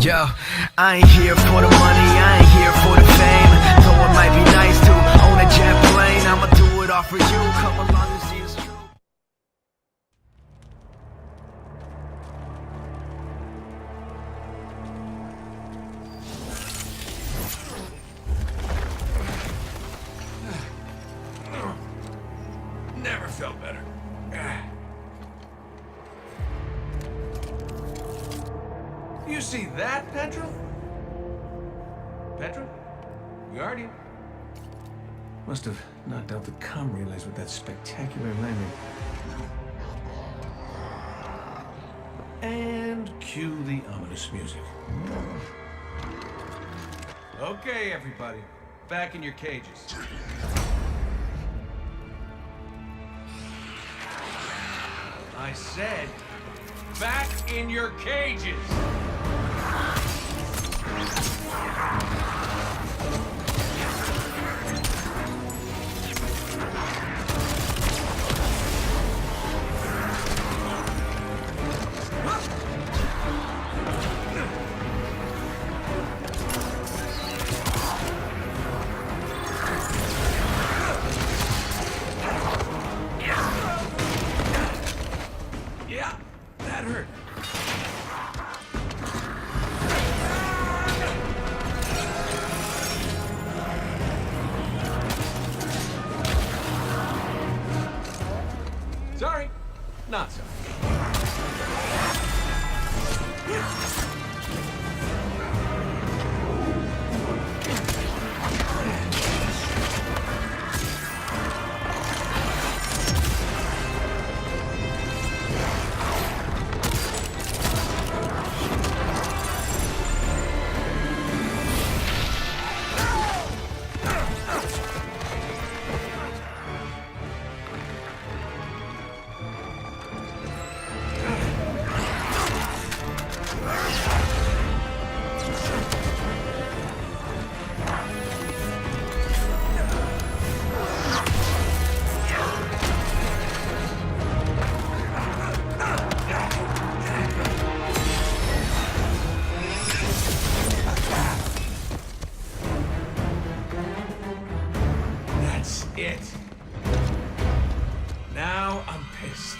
Yo, I ain't here for the money, I ain't here for the fame. Though it might be nice to own a jet plane, I'ma do it all for you. Come along and see it's true. Never felt better. You see that, Petra? Petra? Guardian? Must have knocked out the comm relays with that spectacular landing. And cue the ominous music. Okay, everybody. Back in your cages. I said, back in your cages! Yeah, that hurt. Sorry, not sorry. That's it. Now I'm pissed.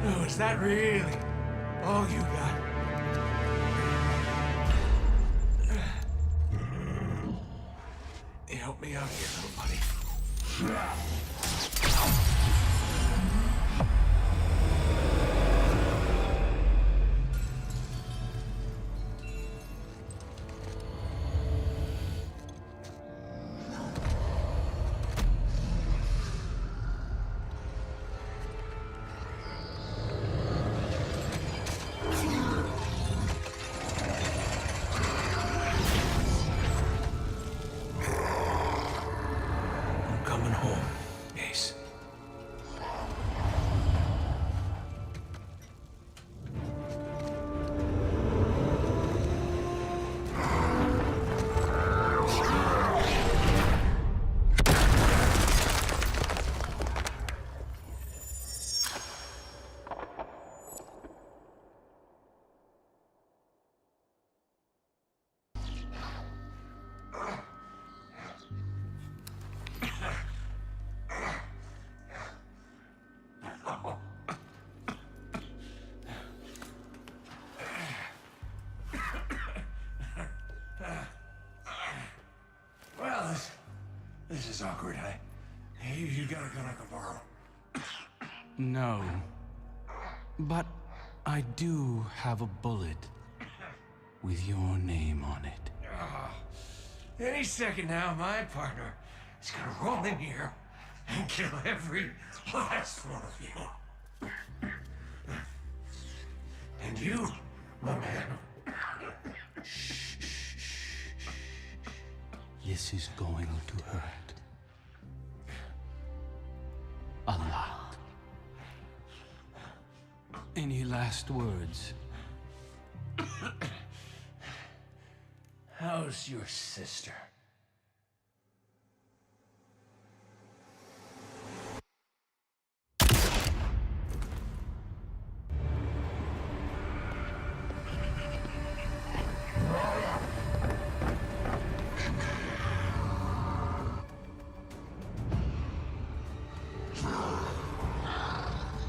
Oh, is that really all you got? Help me out here, little buddy. I'm coming home, Ace. Well, this is awkward. You gotta go like a borrow. No. But I do have a bullet with your name on it. Any second now, my partner is gonna roll in here and kill every last one of you. And you, my man. This is going to hurt. A lot. Any last words, How's your sister?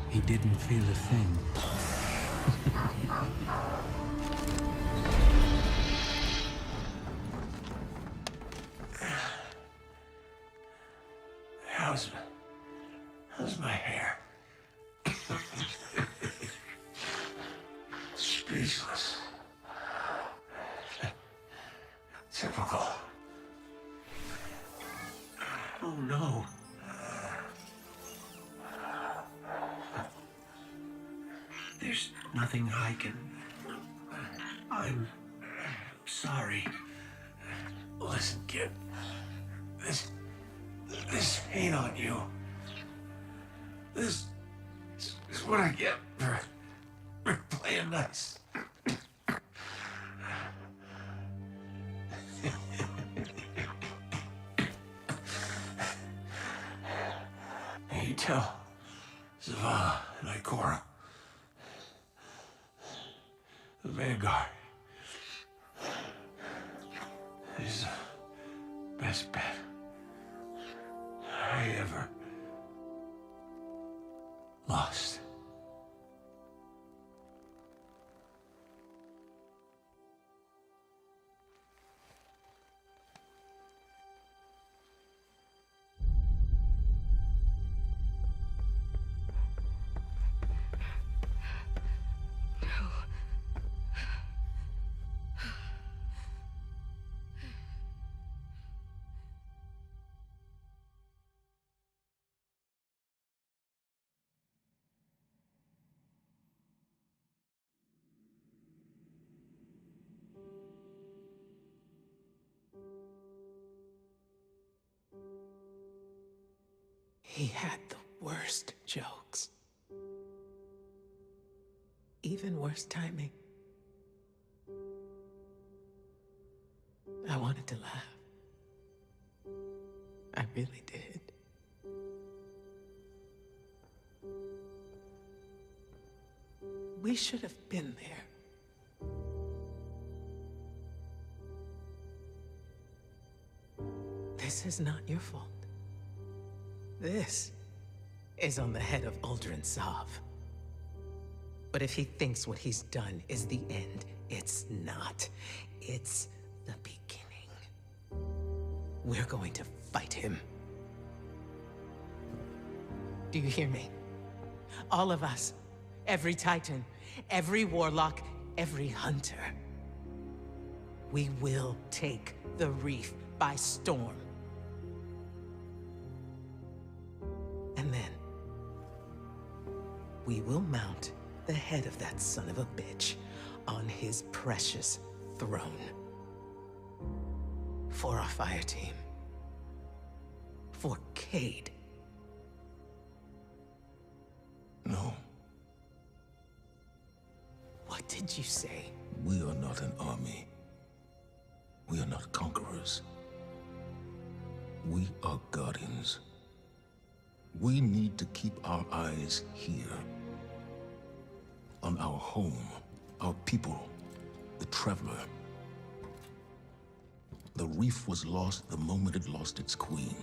He didn't feel a thing. How's my hair? Speechless. Typical. Oh no. There's nothing I can... I'm sorry. Listen, kid. This ain't on you. This is what I get for playing nice. You tell Zavala and Ikora, the Vanguard, is the best bet I ever lost. He had the worst jokes. Even worse timing. I wanted to laugh. I really did. We should have been there. This is not your fault. This is on the head of Uldren Sov. But if he thinks what he's done is the end, it's not. It's the beginning. We're going to fight him. Do you hear me? All of us, every Titan, every Warlock, every Hunter. We will take the Reef by storm. And then, we will mount the head of that son of a bitch on his precious throne. For our fire team. For Cayde. No, What did you say? we are not an army. We are not conquerors. We are guardians. We need to keep our eyes here. On our home, our people, the Traveler. The Reef was lost the moment it lost its queen.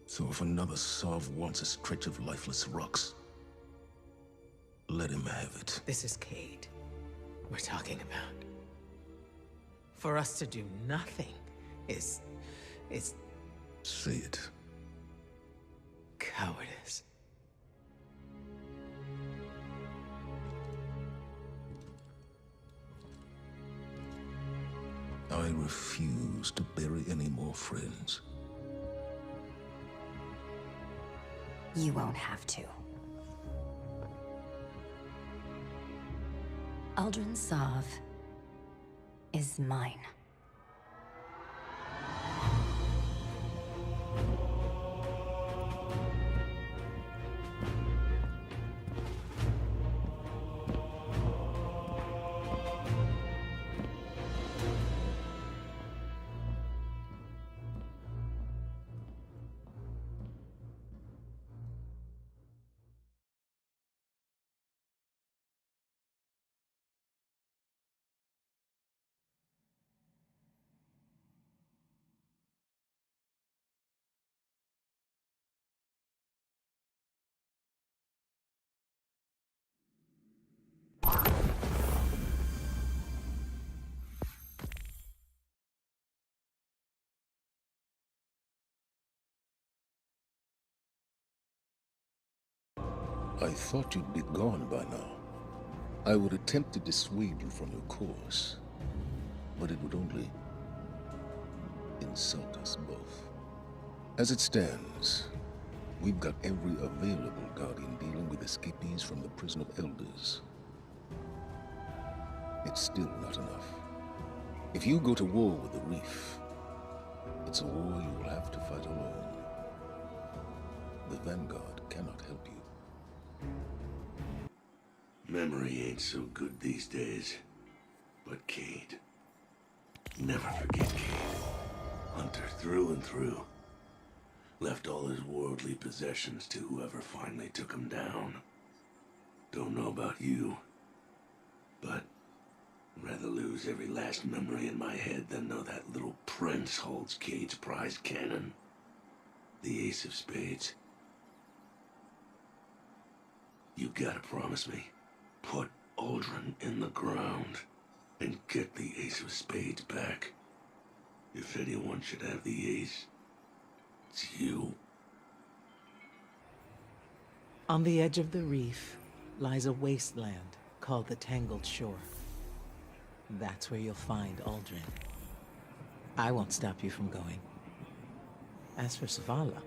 So if another Sov wants a stretch of lifeless rocks, let him have it. This is Cayde we're talking about. For us to do nothing is Say it. cowardice. I refuse to bury any more friends. You won't have to. Uldren Sov is mine. I thought you'd be gone by now. I would attempt to dissuade you from your course, but it would only insult us both. As it stands, we've got every available Guardian dealing with escapees from the Prison of Elders. It's still not enough. If you go to war with the Reef, it's a war you will have to fight alone. The Vanguard cannot help you. Memory ain't so good these days. But Cayde. Never forget Cayde. Hunter through and through. Left all his worldly possessions to whoever finally took him down. Don't know about you, but I'd rather lose every last memory in my head than know that little prince holds Cayde's prized cannon. The Ace of Spades. You gotta promise me, put Uldren in the ground and get the Ace of Spades back. If anyone should have the ace, it's you. On the edge of the reef lies a wasteland called the Tangled Shore. That's where you'll find Uldren. I won't stop you from going. As for Zavala,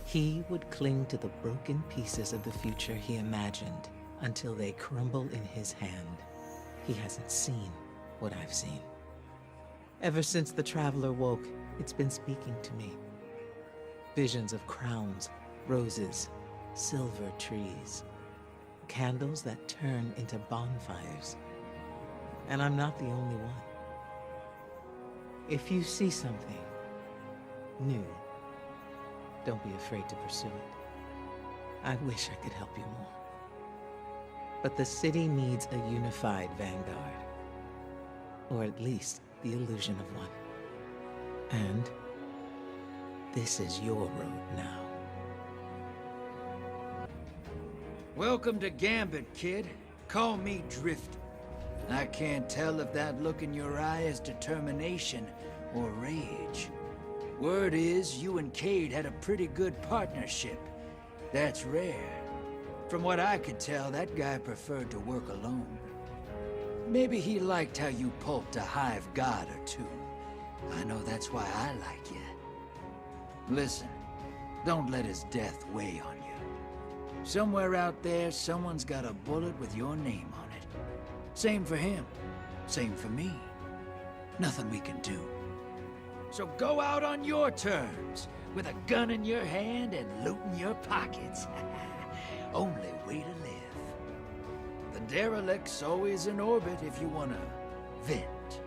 he would cling to the broken pieces of the future he imagined until they crumble in his hand. He hasn't seen what I've seen. Ever since the Traveler woke, it's been speaking to me. Visions of crowns, roses, silver trees, candles that turn into bonfires. And I'm not the only one. If you see something new, don't be afraid to pursue it. I wish I could help you more. But the city needs a unified vanguard. Or at least the illusion of one. And this is your road now. Welcome to Gambit, kid. Call me Drift. I can't tell if that look in your eye is determination or rage. Word is, you and Cayde had a pretty good partnership. That's rare. From what I could tell, that guy preferred to work alone. Maybe he liked how you pulped a hive god or two. I know that's why I like you. Listen, don't let his death weigh on you. Somewhere out there, someone's got a bullet with your name on it. Same for him. Same for me. Nothing we can do. So go out on your terms, with a gun in your hand and loot in your pockets. Only way to live. The derelict's always in orbit if you wanna vent.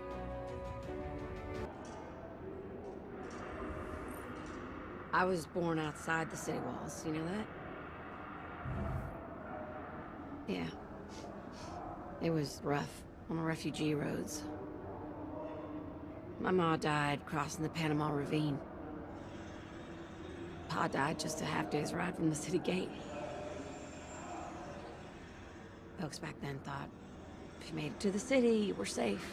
I was born outside the city walls, you know that? Yeah. It was rough on the refugee roads. My ma died crossing the Panama Ravine. Pa died just a half-day's ride from the city gate. Folks back then thought, if you made it to the city, you were safe.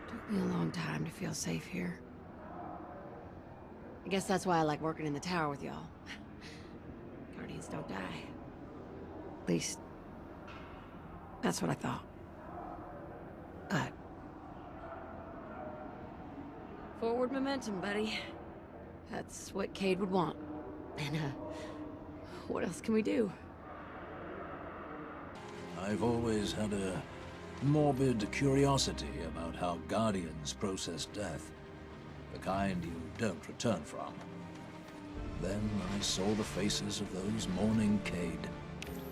Took me a long time to feel safe here. I guess that's why I like working in the tower with y'all. Guardians don't die. At least, that's what I thought. But forward momentum, buddy. That's what Cayde would want. And, what else can we do? I've always had a morbid curiosity about how Guardians process death. The kind you don't return from. Then I saw the faces of those mourning Cayde.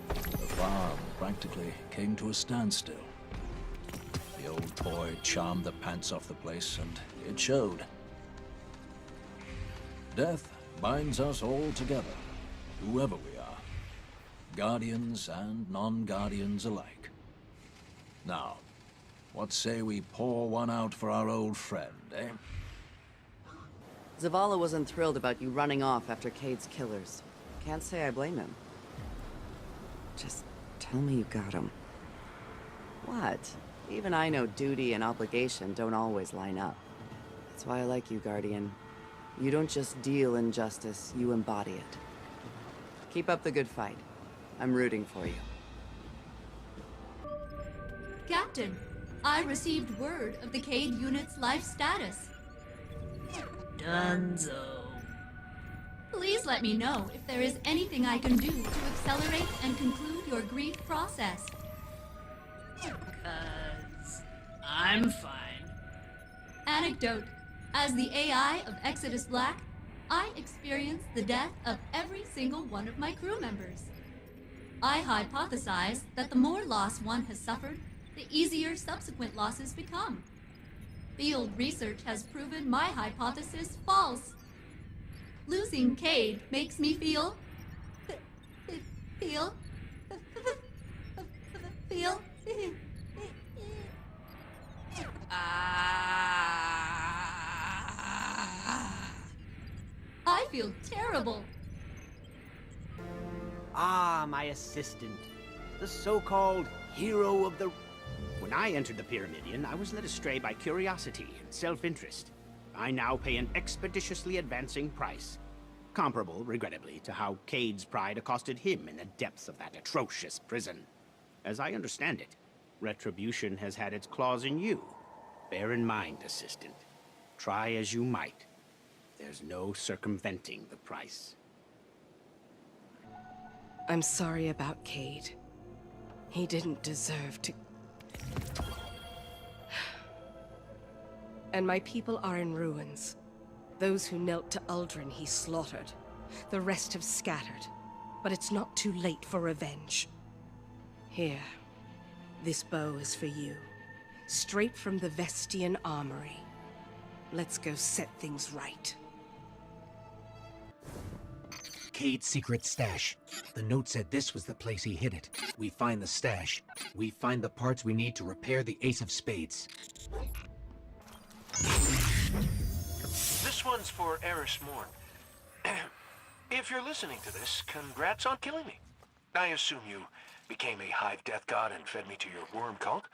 The farm practically came to a standstill. The old boy charmed the pants off the place, and it showed. Death binds us all together, whoever we are. Guardians and non-Guardians alike. Now, what say we pour one out for our old friend, eh? Zavala wasn't thrilled about you running off after Cayde's killers. Can't say I blame him. Just tell me you got him. What? Even I know duty and obligation don't always line up. That's why I like you, Guardian. You don't just deal injustice, you embody it. Keep up the good fight. I'm rooting for you. Captain, I received word of the Cayde unit's life status. Dunzo. Please let me know if there is anything I can do to accelerate and conclude your grief process. Cause I'm fine. Anecdote. As the AI of Exodus Black, I experienced the death of every single one of my crew members. I hypothesize that the more loss one has suffered, the easier subsequent losses become. Field research has proven my hypothesis false. Losing Cayde makes me feel... I feel terrible. Ah, my assistant. The so-called hero of the... When I entered the Pyramidion, I was led astray by curiosity and self-interest. I now pay an expeditiously advancing price. Comparable, regrettably, to how Cayde's pride accosted him in the depths of that atrocious prison. As I understand it, retribution has had its claws in you. Bear in mind, assistant. Try as you might. There's no circumventing the price. I'm sorry about Cayde. He didn't deserve to... And my people are in ruins. Those who knelt to Uldren he slaughtered. The rest have scattered. But it's not too late for revenge. Here. This bow is for you. Straight from the Vestian armory. Let's go set things right. Cayde's secret stash. The note said this was the place he hid it. We find the stash. We find the parts we need to repair the Ace of Spades. This one's for Eris Morn. If you're listening to this, congrats on killing me. I assume you became a hive death god and fed me to your worm cult.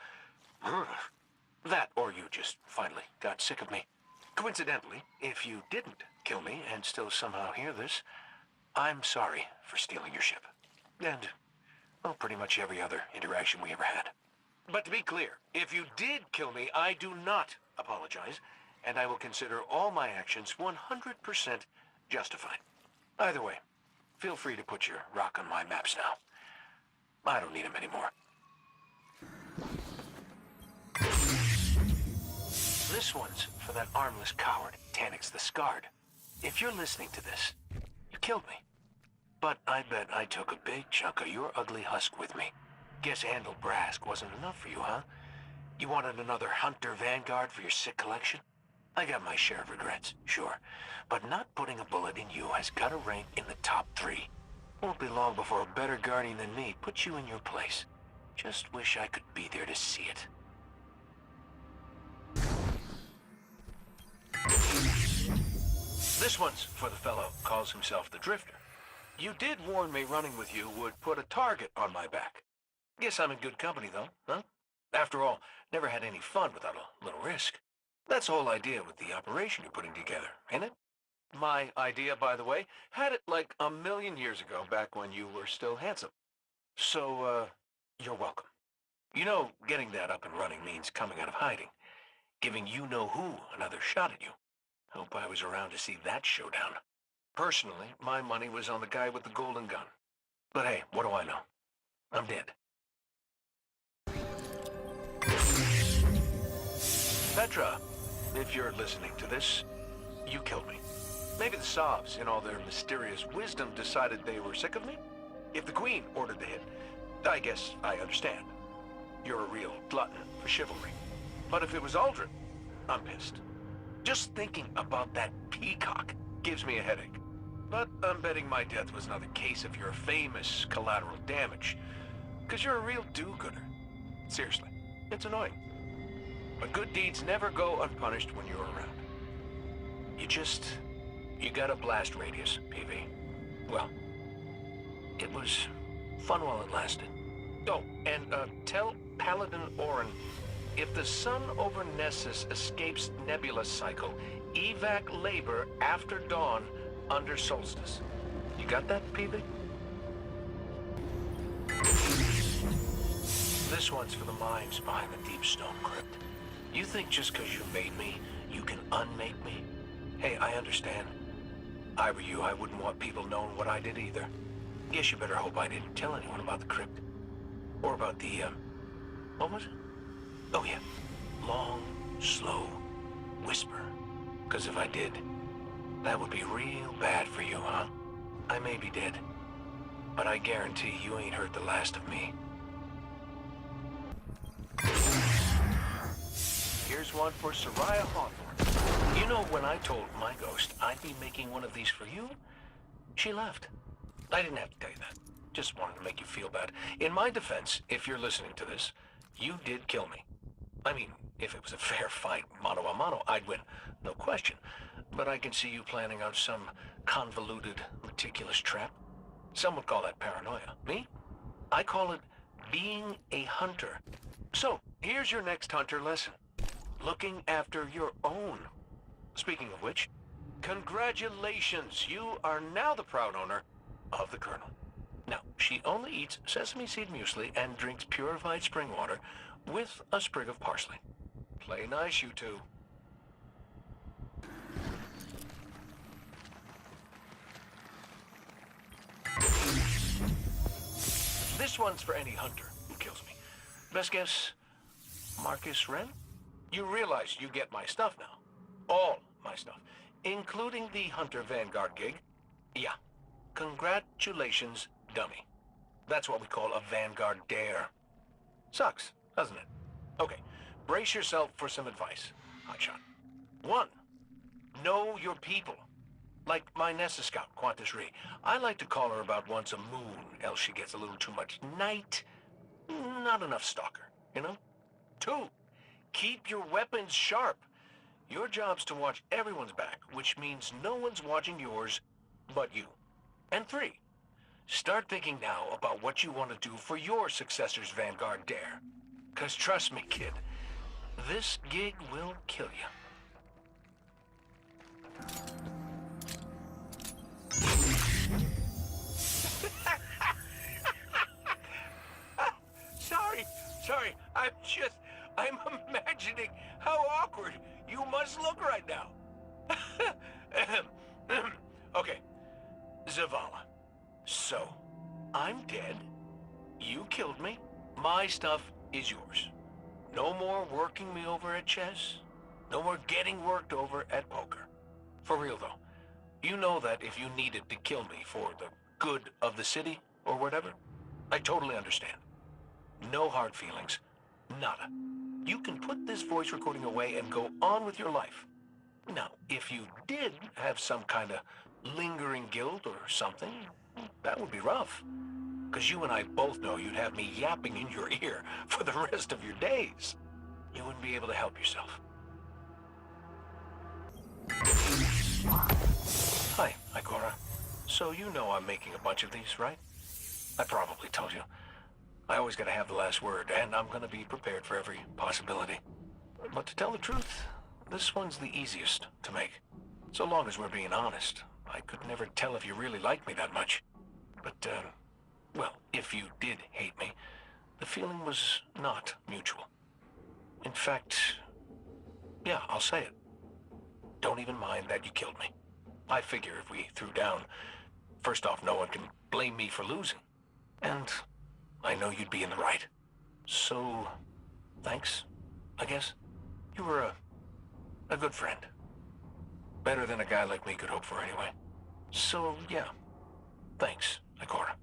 That, or you just finally got sick of me. Coincidentally, if you didn't kill me and still somehow hear this, I'm sorry for stealing your ship. And, well, pretty much every other interaction we ever had. But to be clear, if you did kill me, I do not apologize, and I will consider all my actions 100% justified. Either way, feel free to put your rock on my maps now. I don't need them anymore. This one's for that armless coward, Tannix the Scarred. If you're listening to this, you killed me. But I bet I took a big chunk of your ugly husk with me. Guess Handle Brask wasn't enough for you, huh? You wanted another Hunter Vanguard for your sick collection? I got my share of regrets, sure. But not putting a bullet in you has got to rank in the top 3. Won't be long before a better guardian than me puts you in your place. Just wish I could be there to see it. This one's for the fellow who calls himself the Drifter. You did warn me running with you would put a target on my back. Guess I'm in good company, though, huh? After all, never had any fun without a little risk. That's the whole idea with the operation you're putting together, ain't it? My idea, by the way, had it like 1,000,000 years ago, back when you were still handsome. So, you're welcome. You know, getting that up and running means coming out of hiding, giving you-know-who another shot at you. Hope I was around to see that showdown. Personally, my money was on the guy with the golden gun. But hey, what do I know? I'm dead. Petra, if you're listening to this, you killed me. Maybe the Sovs, in all their mysterious wisdom, decided they were sick of me? If the Queen ordered the hit, I guess I understand. You're a real glutton for chivalry. But if it was Uldren, I'm pissed. Just thinking about that peacock gives me a headache. But I'm betting my death was another case of your famous collateral damage. 'Cause you're a real do-gooder. Seriously, it's annoying. But good deeds never go unpunished when you're around. You got a blast radius, PV. Well, it was fun while it lasted. Oh, and tell Paladin Orin, if the sun over Nessus escapes nebula cycle, evac labor after dawn under solstice. You got that, PV? This one's for the minds behind the Deep Stone Crypt. You think just because you made me, you can unmake me? Hey, I understand. I were you, I wouldn't want people knowing what I did either. Guess you better hope I didn't tell anyone about the crypt. Or about the, what was it? Oh yeah, long, slow whisper. Because if I did, that would be real bad for you, huh? I may be dead, but I guarantee you ain't heard the last of me. Here's one for Soraya Hawthorne. You know, when I told my ghost I'd be making one of these for you, she left. I didn't have to tell you that. Just wanted to make you feel bad. In my defense, if you're listening to this, you did kill me. I mean, if it was a fair fight, mano a mano, I'd win. No question. But I can see you planning out some convoluted, meticulous trap. Some would call that paranoia. Me? I call it being a hunter. So, here's your next hunter lesson. Looking after your own. Speaking of which, congratulations! You are now the proud owner of the Colonel. Now, she only eats sesame seed muesli and drinks purified spring water with a sprig of parsley. Play nice, you two. This one's for any hunter who kills me. Best guess, Marcus Wren? You realize you get my stuff now. All my stuff. Including the Hunter Vanguard gig. Yeah. Congratulations, dummy. That's what we call a Vanguard dare. Sucks, doesn't it? Okay, brace yourself for some advice, hotshot. 1. Know your people. Like my Nessa scout, Qantas Ree. I like to call her about once a moon, else she gets a little too much night. Not enough stalker, you know? 2. Keep your weapons sharp. Your job's to watch everyone's back, which means no one's watching yours but you. And 3. Start thinking now about what you want to do for your successor's Vanguard dare. 'Cause trust me, kid, this gig will kill you. Sorry, I'm imagining how awkward you must look right now. Okay, Zavala. So, I'm dead. You killed me. My stuff is yours. No more working me over at chess. No more getting worked over at poker. For real, though. You know that if you needed to kill me for the good of the city, or whatever, I totally understand. No hard feelings. Nada. You can put this voice recording away and go on with your life. Now, if you did have some kind of lingering guilt or something, that would be rough. Because you and I both know you'd have me yapping in your ear for the rest of your days. You wouldn't be able to help yourself. Hi, Ikora. So you know I'm making a bunch of these, right? I probably told you. I always gotta have the last word, and I'm gonna be prepared for every possibility. But to tell the truth, this one's the easiest to make. So long as we're being honest. I could never tell if you really liked me that much. But, well, if you did hate me, the feeling was not mutual. In fact, yeah, I'll say it. Don't even mind that you killed me. I figure if we threw down, first off, no one can blame me for losing. And I know you'd be in the right. So, thanks, I guess. You were a good friend. Better than a guy like me could hope for anyway. So, yeah. Thanks, Ikora.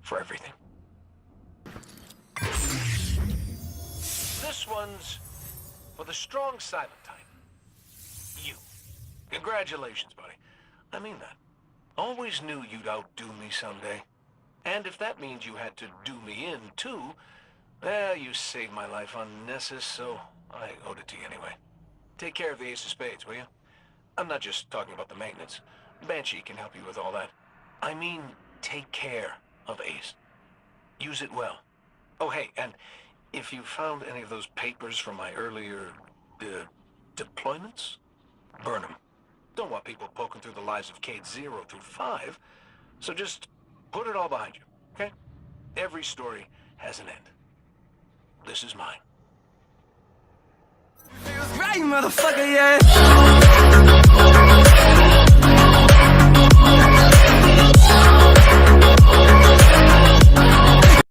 For everything. This one's for the strong silent type. You. Congratulations, buddy. I mean that. Always knew you'd outdo me someday. And if that means you had to do me in, too, well, you saved my life on Nessus, so I owed it to you anyway. Take care of the Ace of Spades, will you? I'm not just talking about the maintenance. Banshee can help you with all that. I mean, take care of Ace. Use it well. Oh, hey, and if you found any of those papers from my earlier, deployments, burn them. Don't want people poking through the lives of Cayde 0 through 5, so just put it all behind you, okay? Every story has an end. This is mine. Right, motherfucker, yeah.